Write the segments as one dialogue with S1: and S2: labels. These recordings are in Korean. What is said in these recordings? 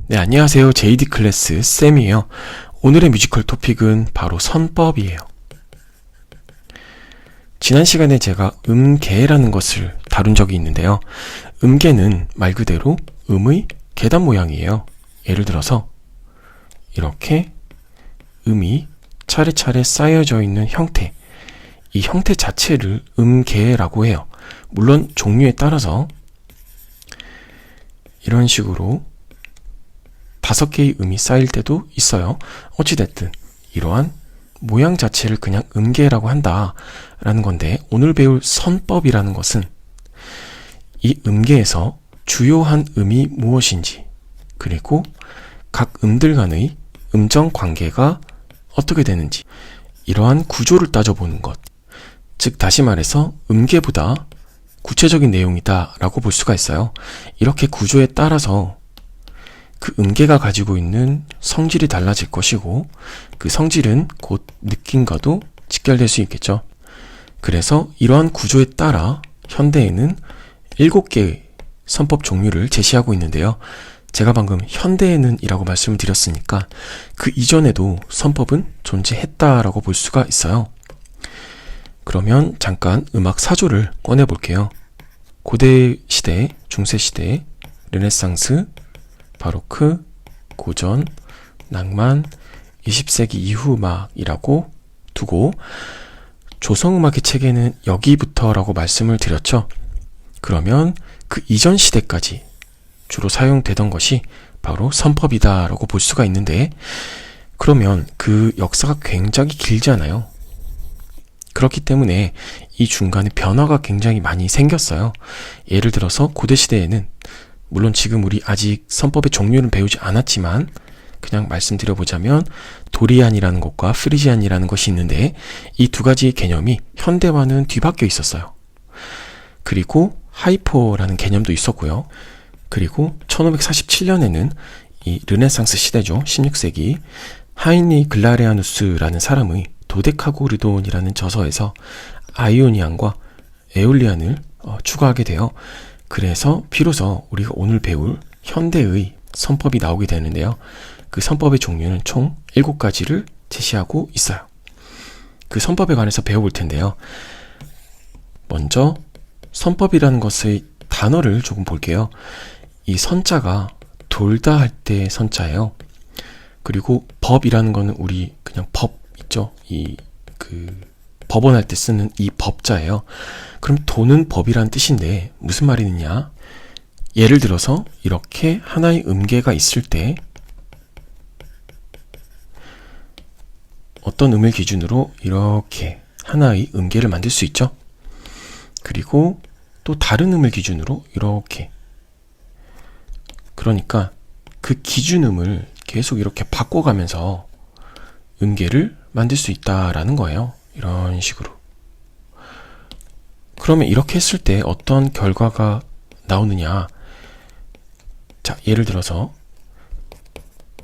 S1: 네, 안녕하세요. JD 클래스 쌤이에요. 오늘의 뮤지컬 토픽은 바로 선법이에요. 지난 시간에 제가 음계라는 것을 다룬 적이 있는데요. 음계는 말 그대로 음의 계단 모양이에요. 예를 들어서 이렇게 음이 차례차례 쌓여져 있는 형태, 이 형태 자체를 음계라고 해요. 물론 종류에 따라서 이런 식으로 5개의 음이 쌓일 때도 있어요. 어찌됐든 이러한 모양 자체를 그냥 음계라고 한다라는 건데, 오늘 배울 선법이라는 것은 이 음계에서 주요한 음이 무엇인지, 그리고 각 음들 간의 음정 관계가 어떻게 되는지, 이러한 구조를 따져보는 것. 즉 다시 말해서 음계보다 구체적인 내용이다 라고 볼 수가 있어요. 이렇게 구조에 따라서 그 음계가 가지고 있는 성질이 달라질 것이고, 그 성질은 곧 느낌과도 직결될 수 있겠죠. 그래서 이러한 구조에 따라 현대에는 7개의 선법 종류를 제시하고 있는데요. 제가 방금 현대에는 이라고 말씀을 드렸으니까 그 이전에도 선법은 존재했다라고 볼 수가 있어요. 그러면 잠깐 음악 사조를 꺼내 볼게요. 고대 시대, 중세 시대, 르네상스, 바로크, 고전, 낭만, 20세기 이후 음악이라고 두고, 조성음악의 체계는 여기부터라고 말씀을 드렸죠. 그러면 그 이전 시대까지 주로 사용되던 것이 바로 선법이다 라고 볼 수가 있는데, 그러면 그 역사가 굉장히 길잖아요. 그렇기 때문에 이 중간에 변화가 굉장히 많이 생겼어요. 예를 들어서 고대시대에는, 물론 지금 우리 아직 선법의 종류는 배우지 않았지만 그냥 말씀드려보자면 도리안이라는 것과 프리지안이라는 것이 있는데, 이 두 가지의 개념이 현대와는 뒤바뀌어 있었어요. 그리고 하이포라는 개념도 있었고요. 그리고 1547년에는 이 르네상스 시대죠. 16세기 하이니 글라레아누스라는 사람의 도데카고르돈이라는 저서에서 아이오니안과 에올리안을 추가하게 돼요. 그래서 비로소 우리가 오늘 배울 현대의 선법이 나오게 되는데요. 그 선법의 종류는 총 7가지를 제시하고 있어요. 그 선법에 관해서 배워볼 텐데요. 먼저 선법이라는 것의 단어를 조금 볼게요. 이 선자가 돌다 할 때 선자예요. 그리고 법이라는 거는 우리 그냥 법 있죠. 법원 할 때 쓰는 이 법자예요. 그럼 도는 법이란 뜻인데 무슨 말이냐? 예를 들어서 이렇게 하나의 음계가 있을 때 어떤 음을 기준으로 이렇게 하나의 음계를 만들 수 있죠. 그리고 또 다른 음을 기준으로 이렇게, 그러니까 그 기준음을 계속 이렇게 바꿔가면서 음계를 만들 수 있다라는 거예요. 이런 식으로. 그러면 이렇게 했을 때 어떤 결과가 나오느냐? 자, 예를 들어서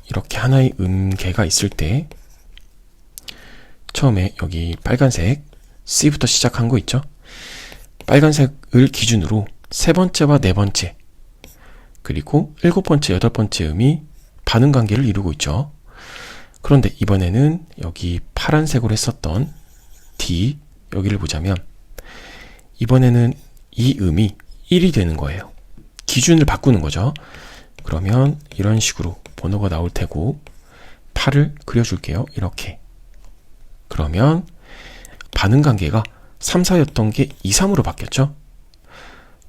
S1: 이렇게 하나의 음계가 있을 때 처음에 여기 빨간색 C부터 시작한 거 있죠? 빨간색을 기준으로 3번째와 4번째, 그리고 7번째, 8번째 음이 반응 관계를 이루고 있죠. 그런데 이번에는 여기 파란색으로 했었던 D, 여기를 보자면 이번에는 이 음이 1이 되는 거예요. 기준을 바꾸는 거죠. 그러면 이런 식으로 번호가 나올 테고 8을 그려줄게요. 이렇게. 그러면 반응 관계가 3, 4였던 게 2, 3으로 바뀌었죠.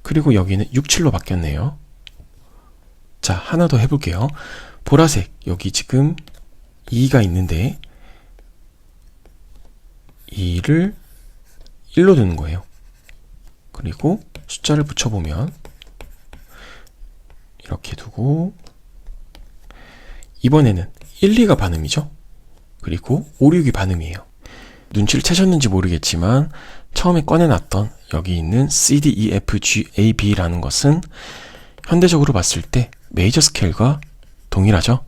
S1: 그리고 여기는 6, 7로 바뀌었네요. 자, 하나 더 해볼게요. 보라색, 여기 지금 2가 있는데 2를 1로 두는 거예요. 그리고 숫자를 붙여보면 이렇게 두고, 이번에는 1, 2가 반음이죠. 그리고 5, 6이 반음이에요. 눈치를 채셨는지 모르겠지만 처음에 꺼내놨던 여기 있는 C, D, E, F, G, A, B라는 것은 현대적으로 봤을 때 메이저 스케일과 동일하죠.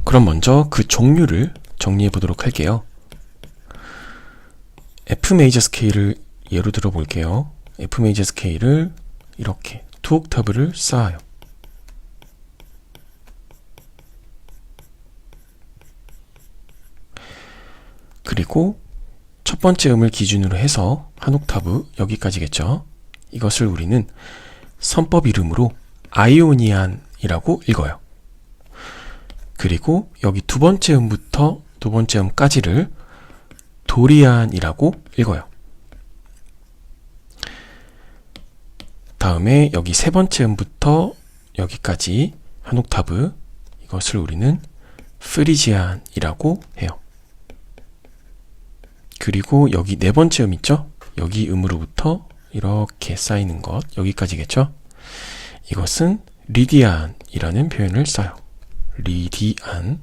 S1: 그럼 먼저 그 종류를 정리해 보도록 할게요. F 메이저 스케일을 예로 들어 볼게요. F 메이저 스케일을 이렇게 두 옥타브를 쌓아요. 그리고 첫 번째 음을 기준으로 해서 한 옥타브 여기까지겠죠. 이것을 우리는 선법 이름으로 아이오니안이라고 읽어요. 그리고 여기 두 번째 음부터 두 번째 음까지를 도리안이라고 읽어요. 다음에 여기 세 번째 음부터 여기까지 한 옥타브, 이것을 우리는 프리지안이라고 해요. 그리고 여기 네 번째 음 있죠? 여기 음으로부터 이렇게 쌓이는 것, 여기까지겠죠? 이것은 리디안이라는 표현을 써요. 리디안.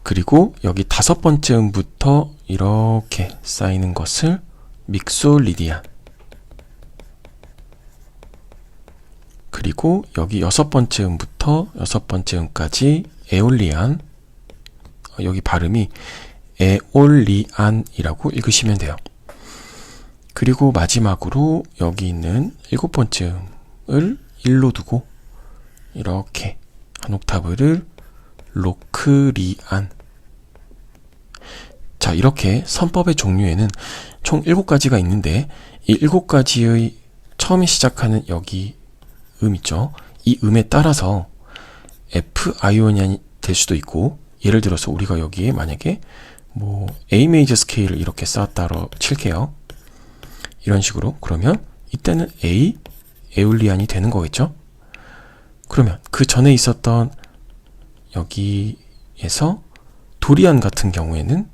S1: 그리고 여기 다섯 번째 음부터 이렇게 쌓이는 것을 믹솔리디안. 그리고 여기 여섯 번째 음부터 여섯 번째 음까지 에올리안. 여기 발음이 에올리안이라고 읽으시면 돼요. 그리고 마지막으로 여기 있는 일곱 번째 음을 1로 두고 이렇게 한 옥타브를 로크리안. 자, 이렇게 선법의 종류에는 총 7가지가 있는데 이 7가지의 처음에 시작하는 여기 음 있죠? 이 음에 따라서 F 아이오니안이 될 수도 있고, 예를 들어서 우리가 여기에 만약에 뭐 A 메이저 스케일을 이렇게 쌓았다로 칠게요. 이런 식으로. 그러면 이때는 A 에올리안이 되는 거겠죠? 그러면 그 전에 있었던 여기에서 도리안 같은 경우에는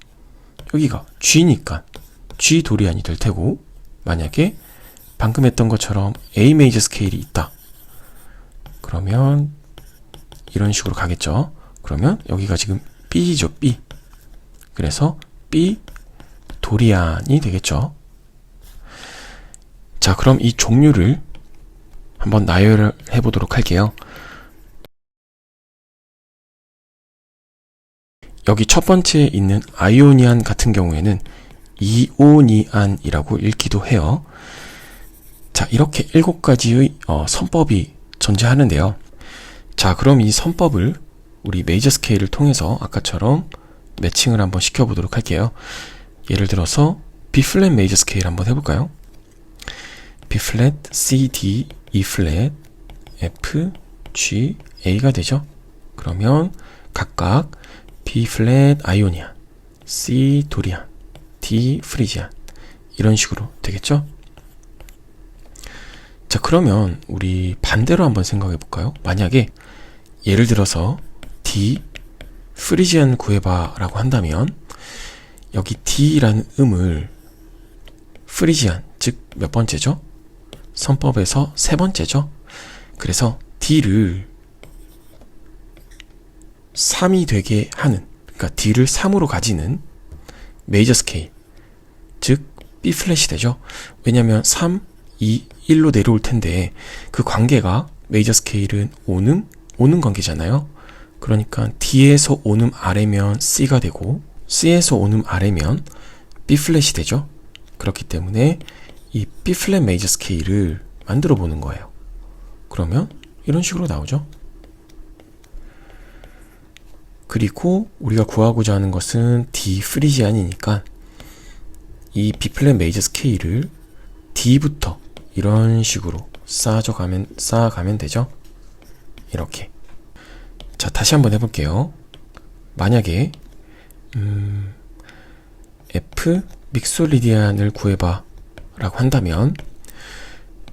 S1: 여기가 G니까 G 도리안이 될 테고, 만약에 방금 했던 것처럼 A 메이저 스케일이 있다. 그러면 이런 식으로 가겠죠. 그러면 여기가 지금 B죠, B. 그래서 B 도리안이 되겠죠. 자, 그럼 이 종류를 한번 나열을 해보도록 할게요. 여기 첫 번째에 있는 아이오니안 같은 경우에는 이오니안이라고 읽기도 해요. 자, 이렇게 7가지의 선법이 존재하는데요. 자, 그럼 이 선법을 우리 메이저 스케일을 통해서 아까처럼 매칭을 한번 시켜보도록 할게요. 예를 들어서 B 플랫 메이저 스케일 한번 해볼까요? B 플랫, C, D, E 플랫, F, G, A가 되죠. 그러면 각각 B 플랫 아이오니안, C 도리안, D 프리지안, 이런 식으로 되겠죠. 자, 그러면 우리 반대로 한번 생각해 볼까요? 만약에 예를 들어서 D 프리지안 구해봐 라고 한다면 여기 D라는 음을 프리지안, 즉 몇 번째죠? 선법에서 세 번째죠? 그래서 D를 3이 되게 하는, 그러니까 D를 3으로 가지는 메이저 스케일, 즉 B 플랫이 되죠. 왜냐하면 3, 2, 1로 내려올 텐데 그 관계가 메이저 스케일은 5는 관계잖아요. 그러니까 D에서 5는 아래면 C가 되고 C에서 5는 아래면 B 플랫이 되죠. 그렇기 때문에 이 B 플랫 메이저 스케일을 만들어 보는 거예요. 그러면 이런 식으로 나오죠. 그리고 우리가 구하고자 하는 것은 D 프리지안이니까 이 B 플랫 메이저 스케일을 D부터 이런 식으로 쌓아가면 되죠. 이렇게. 자, 다시 한번 해볼게요. 만약에 F 믹솔리디안을 구해봐 라고 한다면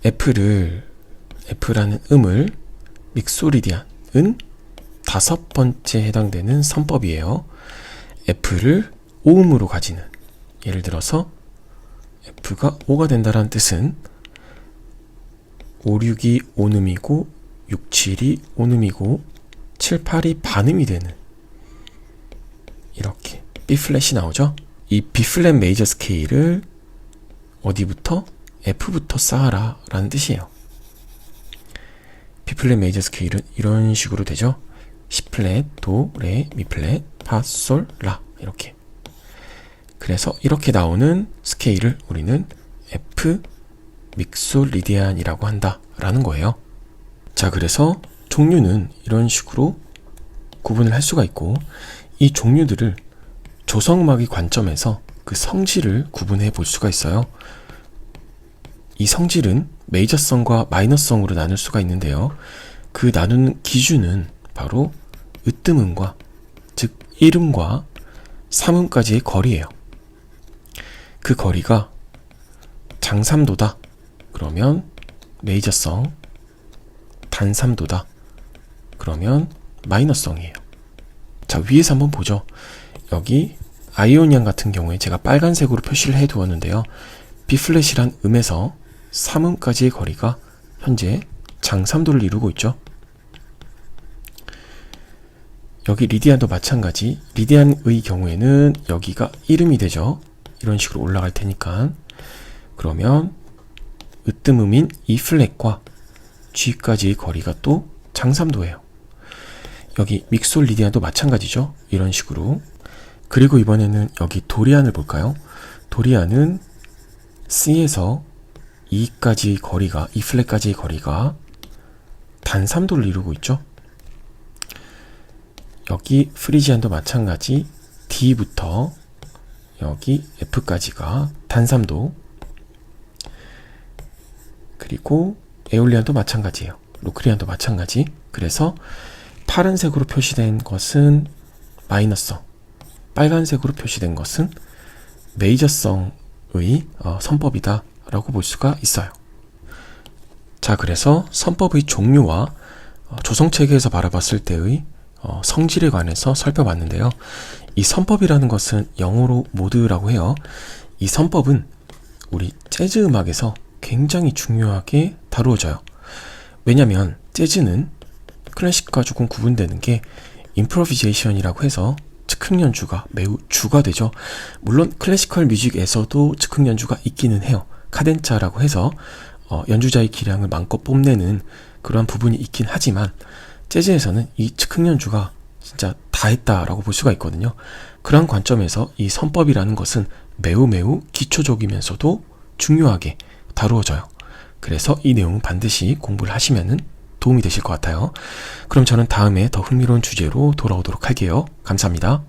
S1: F라는 음을 믹솔리디안은 5번째 해당되는 선법이에요. F를 5음으로 가지는, 예를 들어서 F가 5가 된다는 뜻은 5, 6이 5음이고 6, 7이 5음이고 7, 8이 반음이 되는, 이렇게 B 플랫이 나오죠. 이 B 플랫 메이저 스케일을 어디부터? F부터 쌓아라 라는 뜻이에요. B 플랫 메이저 스케일은 이런 식으로 되죠. C 플랫, 도, 레, 미 플랫, 파, 솔, 라, 이렇게. 그래서 이렇게 나오는 스케일을 우리는 F 믹솔리디안이라고 한다 라는 거예요. 자, 그래서 종류는 이런 식으로 구분을 할 수가 있고, 이 종류들을 조성음악의 관점에서 그 성질을 구분해 볼 수가 있어요. 이 성질은 메이저성과 마이너성으로 나눌 수가 있는데요. 그 나누는 기준은 바로 으뜸음과, 즉 1음과 3음까지의 거리예요. 그 거리가 장삼도다 그러면 메이저성, 단삼도다 그러면 마이너성이에요. 자, 위에서 한번 보죠. 여기 아이오니안 같은 경우에 제가 빨간색으로 표시를 해 두었는데요. B플랫이란 음에서 3음까지의 거리가 현재 장삼도를 이루고 있죠. 여기 리디안도 마찬가지. 리디안의 경우에는 여기가 1음이 되죠. 이런 식으로 올라갈 테니까. 그러면 으뜸음인 E플랫과 G까지의 거리가 또 장삼도예요. 여기 믹솔 리디안도 마찬가지죠. 이런 식으로. 그리고 이번에는 여기 도리안을 볼까요? 도리안은 C에서 E까지의 거리가, E플랫까지의 거리가 단삼도를 이루고 있죠. 여기 프리지안도 마찬가지. D부터 여기 F까지가 단삼도. 그리고 에올리안도 마찬가지예요. 로크리안도 마찬가지. 그래서 파란색으로 표시된 것은 마이너성, 빨간색으로 표시된 것은 메이저성의 선법이다 라고 볼 수가 있어요. 자, 그래서 선법의 종류와 조성체계에서 바라봤을 때의 성질에 관해서 살펴봤는데요. 이 선법이라는 것은 영어로 모드라고 해요. 이 선법은 우리 재즈 음악에서 굉장히 중요하게 다루어져요. 왜냐하면 재즈는 클래식과 조금 구분되는 게 임프로비제이션이라고 해서 즉흥 연주가 매우 주가 되죠. 물론 클래시컬 뮤직에서도 즉흥 연주가 있기는 해요. 카덴차라고 해서 연주자의 기량을 마음껏 뽐내는 그러한 부분이 있긴 하지만 재즈에서는 이 즉흥 연주가 진짜 다 했다라고 볼 수가 있거든요. 그런 관점에서 이 선법이라는 것은 매우 기초적이면서도 중요하게 다루어져요. 그래서 이 내용은 반드시 공부를 하시면은 도움이 되실 것 같아요. 그럼 저는 다음에 더 흥미로운 주제로 돌아오도록 할게요. 감사합니다.